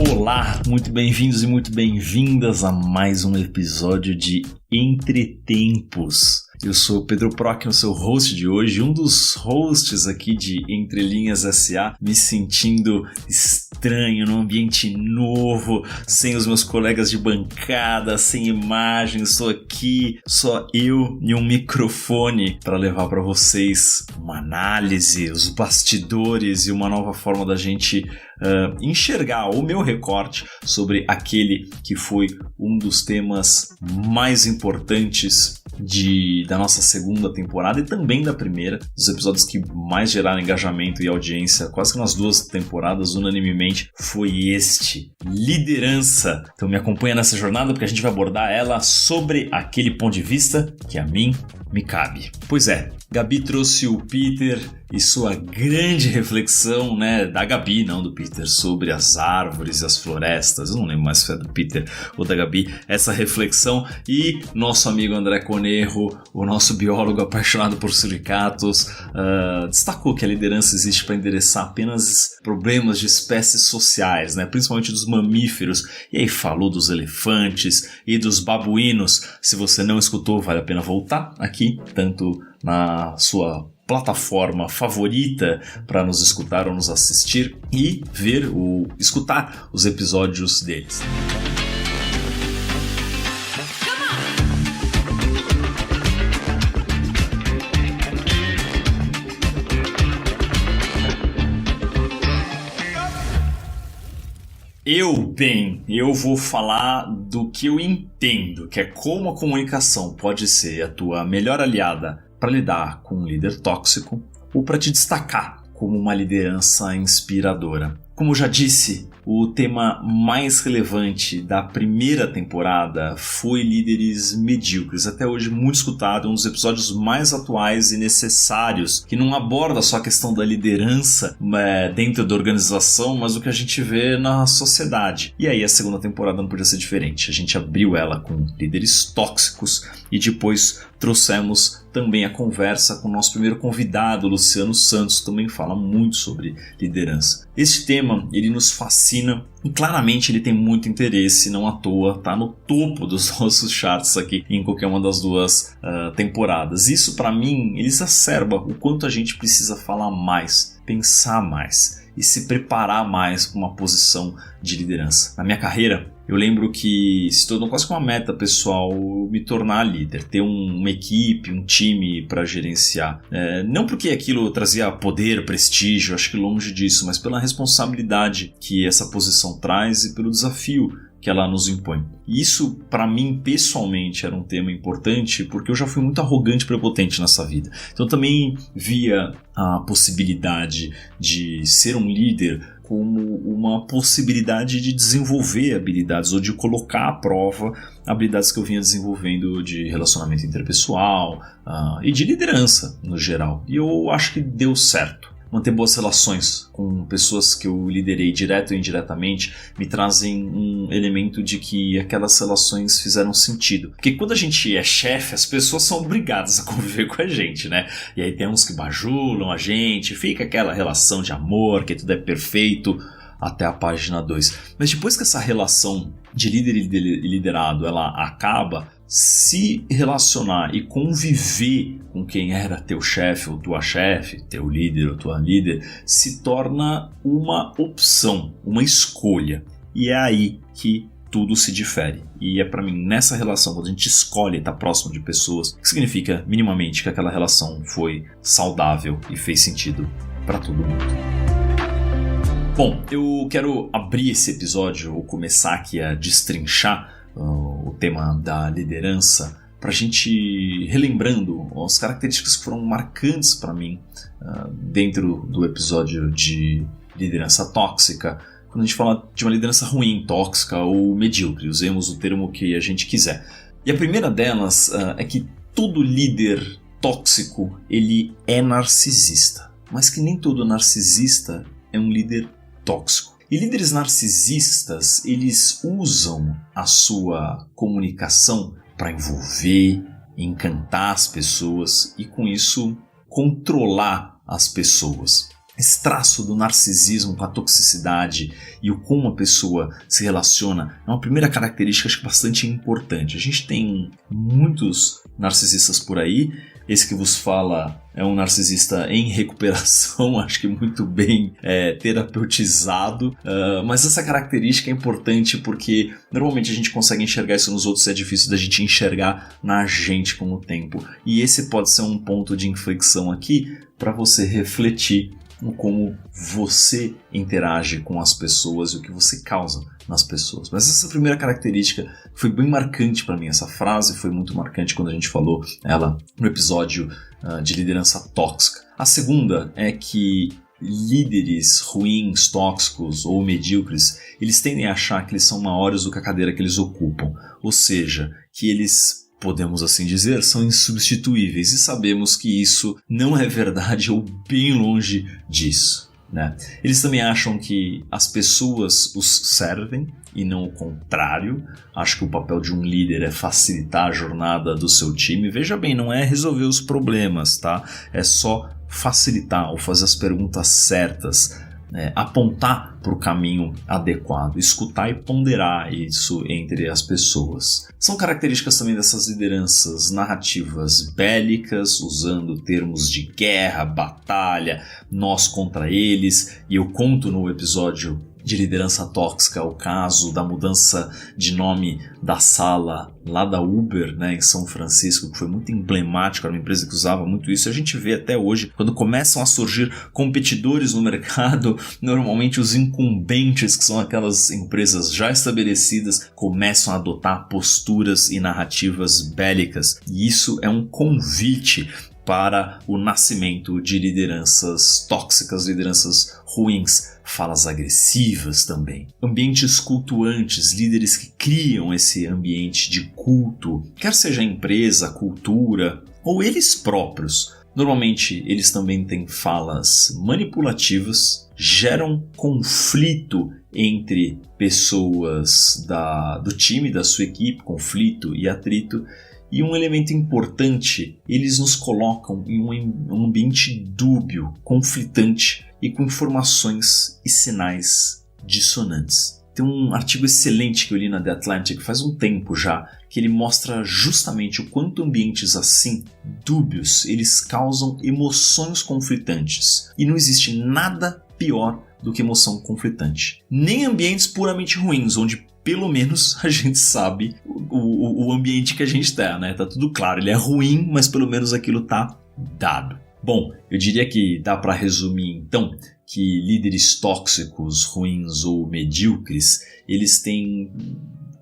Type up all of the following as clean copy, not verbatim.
Olá, muito bem-vindos e muito bem-vindas a mais um episódio de Entretempos. Eu sou o Pedro Procchio, seu host de hoje, um dos hosts aqui de Entre Linhas S.A., me sentindo estranho, num ambiente novo, sem os meus colegas de bancada, sem imagens, estou aqui, só eu e um microfone para levar para vocês uma análise, os bastidores e uma nova forma da gente enxergar o meu recorte sobre aquele que foi um dos temas mais importantes da nossa segunda temporada e também da primeira, dos episódios que mais geraram engajamento e audiência, quase que nas duas temporadas, unanimemente, foi este: liderança. Então me acompanha nessa jornada porque a gente vai abordar ela sobre aquele ponto de vista que a mim me cabe. Pois é, Gabi trouxe o Peter e sua grande reflexão, da Gabi, não do Peter, sobre as árvores e as florestas. Eu não lembro mais se é do Peter ou da Gabi, essa reflexão. E nosso amigo André Conerro, o nosso biólogo apaixonado por suricatos, destacou que a liderança existe para endereçar apenas problemas de espécies sociais, principalmente dos mamíferos. E aí falou dos elefantes e dos babuínos. Se você não escutou, vale a pena voltar aqui, tanto na sua plataforma favorita para nos escutar ou nos assistir e ver ou escutar os episódios deles. Eu vou falar do que eu entendo, que é como a comunicação pode ser a tua melhor aliada para lidar com um líder tóxico ou para te destacar como uma liderança inspiradora. Como eu já disse, o tema mais relevante da primeira temporada foi líderes medíocres, até hoje muito escutado, um dos episódios mais atuais e necessários, que não aborda só a questão da liderança dentro da organização, mas o que a gente vê na sociedade. E aí a segunda temporada não podia ser diferente, a gente abriu ela com líderes tóxicos e depois trouxemos também a conversa com o nosso primeiro convidado, Luciano Santos, que também fala muito sobre liderança. Este tema, ele nos fascina e claramente ele tem muito interesse, não à toa, está no topo dos nossos charts aqui em qualquer uma das duas temporadas. Isso, para mim, ele exacerba o quanto a gente precisa falar mais, pensar mais e se preparar mais para uma posição de liderança. Na minha carreira, eu lembro que se tornou quase que uma meta pessoal me tornar líder, ter uma equipe, um time para gerenciar. Não porque aquilo trazia poder, prestígio, acho que longe disso, mas pela responsabilidade que essa posição traz e pelo desafio que ela nos impõe. E isso, para mim, pessoalmente, era um tema importante porque eu já fui muito arrogante e prepotente nessa vida. Então eu também via a possibilidade de ser um líder como uma possibilidade de desenvolver habilidades ou de colocar à prova habilidades que eu vinha desenvolvendo de relacionamento interpessoal e de liderança no geral. E eu acho que deu certo. Manter boas relações com pessoas que eu liderei direto ou indiretamente me trazem um elemento de que aquelas relações fizeram sentido. Porque quando a gente é chefe, as pessoas são obrigadas a conviver com a gente, E aí tem uns que bajulam a gente, fica aquela relação de amor, que tudo é perfeito, até a página 2. Mas depois que essa relação de líder e liderado ela acaba, se relacionar e conviver com quem era teu chefe ou tua chefe, teu líder ou tua líder, se torna uma opção, uma escolha. E é aí que tudo se difere. E é para mim nessa relação, quando a gente escolhe estar próximo de pessoas, que significa minimamente que aquela relação foi saudável e fez sentido para todo mundo. Bom, eu quero abrir esse episódio, ou começar aqui a destrinchar o tema da liderança, para a gente relembrando as características que foram marcantes para mim dentro do episódio de liderança tóxica, quando a gente fala de uma liderança ruim, tóxica ou medíocre, usemos o termo que a gente quiser. E a primeira delas é que todo líder tóxico ele é narcisista, mas que nem todo narcisista é um líder tóxico. E líderes narcisistas, eles usam a sua comunicação para envolver, encantar as pessoas e com isso controlar as pessoas. esse traço do narcisismo com a toxicidade e o como a pessoa se relaciona é uma primeira característica, acho que bastante importante. A gente tem muitos narcisistas por aí. Esse que vos fala é um narcisista em recuperação, acho que muito bem terapeutizado, mas essa característica é importante porque normalmente a gente consegue enxergar isso nos outros e é difícil da gente enxergar na gente com o tempo. E esse pode ser um ponto de inflexão aqui para você refletir no como você interage com as pessoas e o que você causa nas pessoas. Mas essa primeira característica foi bem marcante para mim. Essa frase foi muito marcante quando a gente falou ela no episódio de liderança tóxica. A segunda é que líderes ruins, tóxicos ou medíocres, eles tendem a achar que eles são maiores do que a cadeira que eles ocupam. Ou seja, que eles, podemos assim dizer, são insubstituíveis, e sabemos que isso não é verdade ou bem longe disso, né? Eles também acham que as pessoas os servem e não o contrário. Acho que o papel de um líder é facilitar a jornada do seu time. Veja bem, não é resolver os problemas, tá? É só facilitar ou fazer as perguntas certas, apontar para o caminho adequado, escutar e ponderar isso entre as pessoas. São características também dessas lideranças narrativas bélicas, usando termos de guerra, batalha, nós contra eles, e eu conto no episódio de liderança tóxica o caso da mudança de nome da sala lá da Uber, né, em São Francisco, que foi muito emblemático, era uma empresa que usava muito isso. A gente vê até hoje, quando começam a surgir competidores no mercado, normalmente os incumbentes, que são aquelas empresas já estabelecidas, começam a adotar posturas e narrativas bélicas. E isso é um convite para o nascimento de lideranças tóxicas, lideranças ruins, falas agressivas também. Ambientes cultuantes, líderes que criam esse ambiente de culto, quer seja a empresa, a cultura ou eles próprios. Normalmente eles também têm falas manipulativas, geram conflito entre pessoas do time, da sua equipe, conflito e atrito. E um elemento importante, eles nos colocam em um ambiente dúbio, conflitante e com informações e sinais dissonantes. Tem um artigo excelente que eu li na The Atlantic faz um tempo já, que ele mostra justamente o quanto ambientes assim, dúbios, eles causam emoções conflitantes. E não existe nada pior do que emoção conflitante. Nem ambientes puramente ruins, onde pelo menos a gente sabe o ambiente que a gente está, né? Tá tudo claro, ele é ruim, mas pelo menos aquilo tá dado. Bom, eu diria que dá para resumir então que líderes tóxicos, ruins ou medíocres, eles têm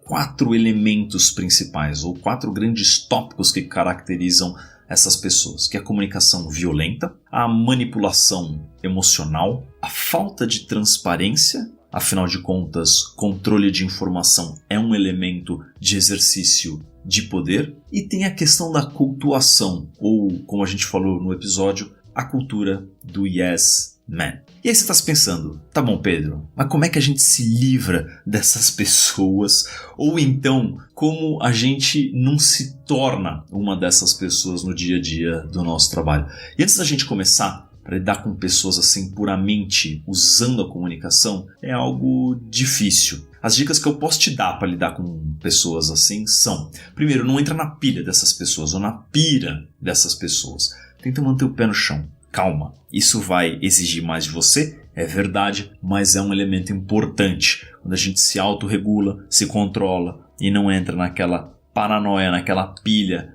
4 elementos principais, ou 4 grandes tópicos que caracterizam essas pessoas, que é a comunicação violenta, a manipulação emocional, a falta de transparência. Afinal de contas, controle de informação é um elemento de exercício de poder. E tem a questão da cultuação, ou, como a gente falou no episódio, a cultura do yes man. E aí você está se pensando, tá bom, Pedro, mas como é que a gente se livra dessas pessoas? Ou então, como a gente não se torna uma dessas pessoas no dia a dia do nosso trabalho? E antes da gente começar, para lidar com pessoas assim puramente usando a comunicação é algo difícil. As dicas que eu posso te dar para lidar com pessoas assim são: primeiro, não entra na pilha dessas pessoas ou na pira dessas pessoas. Tenta manter o pé no chão. Calma, isso vai exigir mais de você, é verdade, mas é um elemento importante. Quando a gente se autorregula, se controla e não entra naquela paranoia, naquela pilha,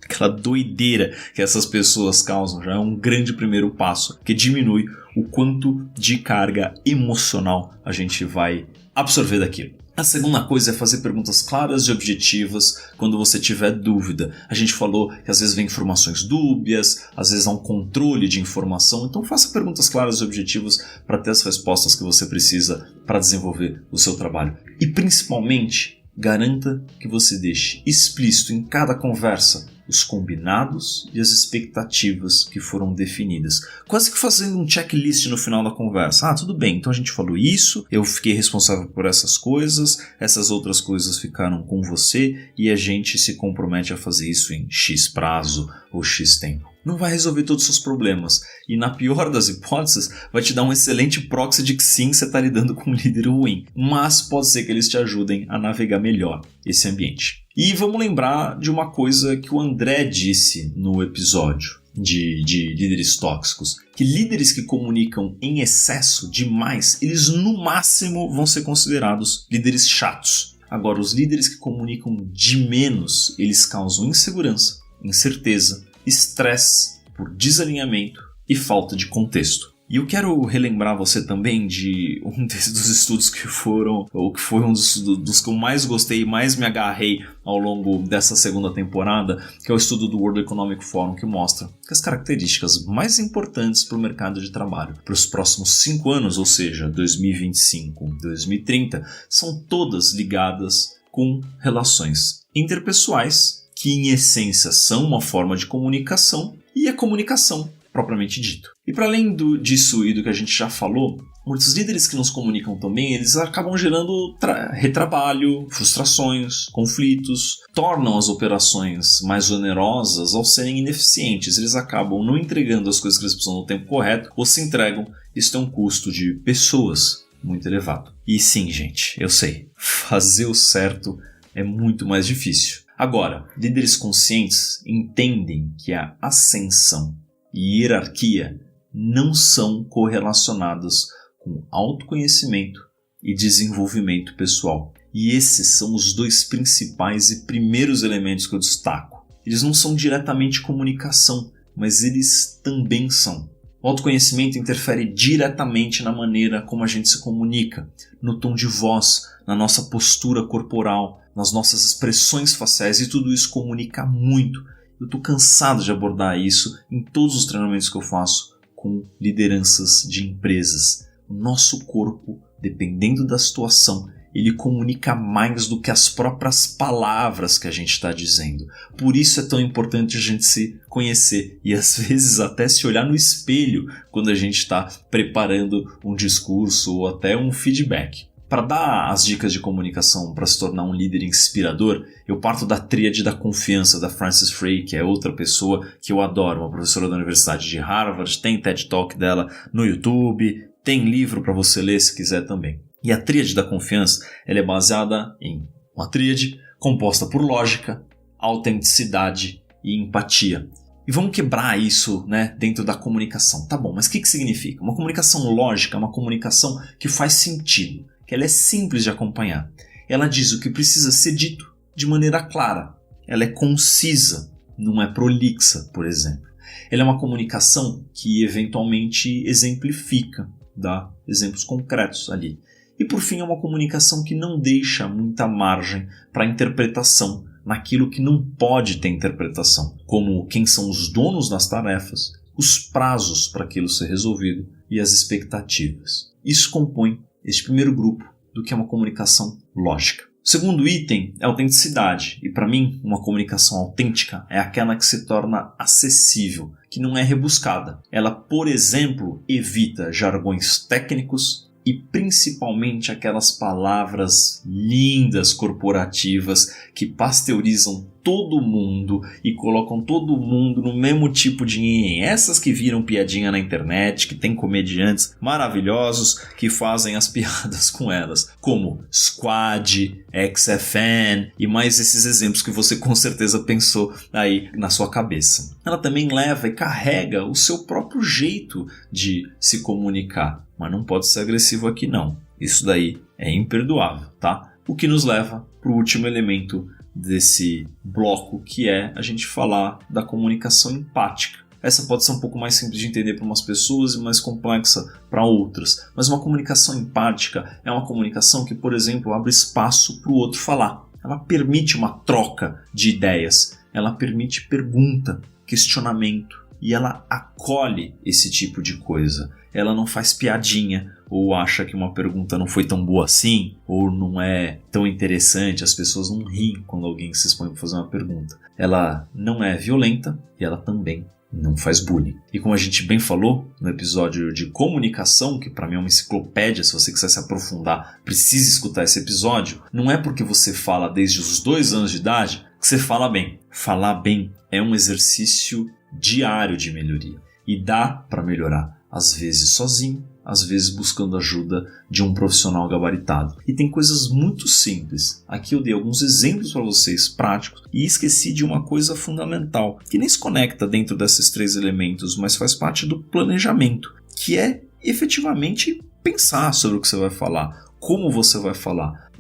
aquela doideira que essas pessoas causam, já é um grande primeiro passo que diminui o quanto de carga emocional a gente vai absorver daquilo. A segunda coisa é fazer perguntas claras e objetivas quando você tiver dúvida. A gente falou que às vezes vem informações dúbias, às vezes há um controle de informação, então faça perguntas claras e objetivas para ter as respostas que você precisa para desenvolver o seu trabalho. E principalmente, garanta que você deixe explícito em cada conversa os combinados e as expectativas que foram definidas. Quase que fazendo um checklist no final da conversa. Tudo bem, então a gente falou isso, eu fiquei responsável por essas coisas, essas outras coisas ficaram com você e a gente se compromete a fazer isso em X prazo ou X tempo. não vai resolver todos os seus problemas. E na pior das hipóteses, vai te dar um excelente proxy de que sim, você está lidando com um líder ruim. Mas pode ser que eles te ajudem a navegar melhor esse ambiente. E vamos lembrar de uma coisa que o André disse no episódio de líderes tóxicos. Que líderes que comunicam em excesso, demais, eles no máximo vão ser considerados líderes chatos. Agora, os líderes que comunicam de menos, eles causam insegurança, incerteza, estresse por desalinhamento e falta de contexto. E eu quero relembrar você também de um dos estudos que foi um dos que eu mais gostei e mais me agarrei ao longo dessa segunda temporada, que é o estudo do World Economic Forum, que mostra que as características mais importantes para o mercado de trabalho para os próximos 5 anos, ou seja, 2025, 2030, são todas ligadas com relações interpessoais, que em essência são uma forma de comunicação, e a comunicação propriamente dito. E para além disso e do que a gente já falou, muitos líderes que nos comunicam também, eles acabam gerando retrabalho, frustrações, conflitos, tornam as operações mais onerosas ao serem ineficientes. Eles acabam não entregando as coisas que eles precisam no tempo correto, ou se entregam, isso tem um custo de pessoas muito elevado. E sim, gente, eu sei, fazer o certo é muito mais difícil. Agora, líderes conscientes entendem que a ascensão e hierarquia não são correlacionadas com autoconhecimento e desenvolvimento pessoal. E esses são os dois principais e primeiros elementos que eu destaco. Eles não são diretamente comunicação, mas eles também são. O autoconhecimento interfere diretamente na maneira como a gente se comunica, no tom de voz, na nossa postura corporal, nas nossas expressões faciais, e tudo isso comunica muito. Eu estou cansado de abordar isso em todos os treinamentos que eu faço com lideranças de empresas. O nosso corpo, dependendo da situação, ele comunica mais do que as próprias palavras que a gente está dizendo. Por isso é tão importante a gente se conhecer e às vezes até se olhar no espelho quando a gente está preparando um discurso ou até um feedback. Para dar as dicas de comunicação para se tornar um líder inspirador, eu parto da tríade da confiança da Frances Frei, que é outra pessoa que eu adoro, uma professora da Universidade de Harvard, tem TED Talk dela no YouTube, tem livro para você ler se quiser também. E a tríade da confiança ela é baseada em uma tríade composta por lógica, autenticidade e empatia. E vamos quebrar isso, dentro da comunicação. Tá bom, mas o que significa? Uma comunicação lógica é uma comunicação que faz sentido, que ela é simples de acompanhar. Ela diz o que precisa ser dito de maneira clara. Ela é concisa, não é prolixa, por exemplo. Ela é uma comunicação que eventualmente exemplifica, dá exemplos concretos ali. E por fim é uma comunicação que não deixa muita margem para interpretação naquilo que não pode ter interpretação, como quem são os donos das tarefas, os prazos para aquilo ser resolvido e as expectativas. Isso compõe este primeiro grupo do que é uma comunicação lógica. O segundo item é a autenticidade, e para mim uma comunicação autêntica é aquela que se torna acessível, que não é rebuscada. Ela, por exemplo, evita jargões técnicos e principalmente aquelas palavras lindas corporativas que pasteurizam todo mundo e colocam todo mundo no mesmo tipo de essas que viram piadinha na internet, que tem comediantes maravilhosos que fazem as piadas com elas, como Squad, XFN e mais esses exemplos que você com certeza pensou aí na sua cabeça. Ela também leva e carrega o seu próprio jeito de se comunicar, mas não pode ser agressivo aqui não. Isso daí é imperdoável, tá? O que nos leva para o último elemento desse bloco, que é a gente falar da comunicação empática. Essa pode ser um pouco mais simples de entender para umas pessoas e mais complexa para outras, mas uma comunicação empática é uma comunicação que, por exemplo, abre espaço para o outro falar. Ela permite uma troca de ideias, ela permite pergunta, questionamento, e ela acolhe esse tipo de coisa. Ela não faz piadinha ou acha que uma pergunta não foi tão boa assim ou não é tão interessante. As pessoas não riem quando alguém se expõe para fazer uma pergunta. Ela não é violenta e ela também não faz bullying. E como a gente bem falou no episódio de comunicação, que para mim é uma enciclopédia, se você quiser se aprofundar, precisa escutar esse episódio, não é porque você fala desde os 2 anos de idade que você fala bem. Falar bem é um exercício diário de melhoria. E dá para melhorar, às vezes sozinho, às vezes buscando ajuda de um profissional gabaritado. E tem coisas muito simples. Aqui eu dei alguns exemplos para vocês práticos e esqueci de uma coisa fundamental, que nem se conecta dentro desses 3 elementos, mas faz parte do planejamento, que é efetivamente pensar sobre o que você vai falar, como você vai falar.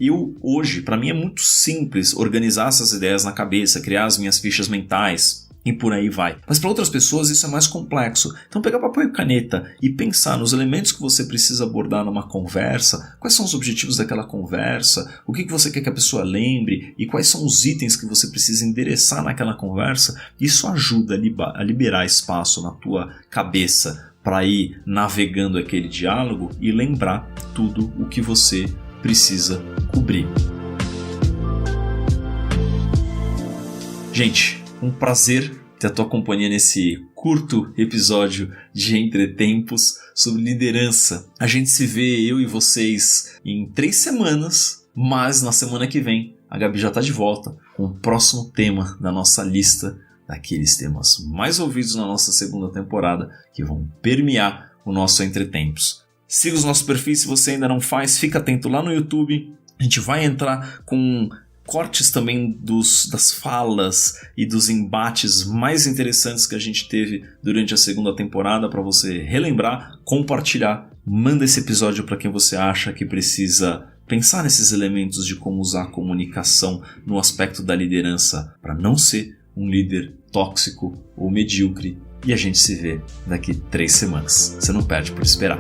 Hoje, para mim é muito simples organizar essas ideias na cabeça, criar as minhas fichas mentais, e por aí vai. Mas para outras pessoas isso é mais complexo. Então pegar papel e caneta e pensar nos elementos que você precisa abordar numa conversa, quais são os objetivos daquela conversa, o que você quer que a pessoa lembre e quais são os itens que você precisa endereçar naquela conversa, isso ajuda a liberar espaço na tua cabeça para ir navegando aquele diálogo e lembrar tudo o que você precisa cobrir. Gente, um prazer ter a tua companhia nesse curto episódio de Entretempos sobre liderança. A gente se vê, eu e vocês, em 3 semanas, mas na semana que vem a Gabi já está de volta com o próximo tema da nossa lista daqueles temas mais ouvidos na nossa segunda temporada que vão permear o nosso Entretempos. Siga os nossos perfis se você ainda não faz, fica atento lá no YouTube. A gente vai entrar com cortes também das falas e dos embates mais interessantes que a gente teve durante a segunda temporada para você relembrar, compartilhar. Manda esse episódio para quem você acha que precisa pensar nesses elementos de como usar a comunicação no aspecto da liderança para não ser um líder tóxico ou medíocre. E a gente se vê daqui 3 semanas. Você não perde por esperar.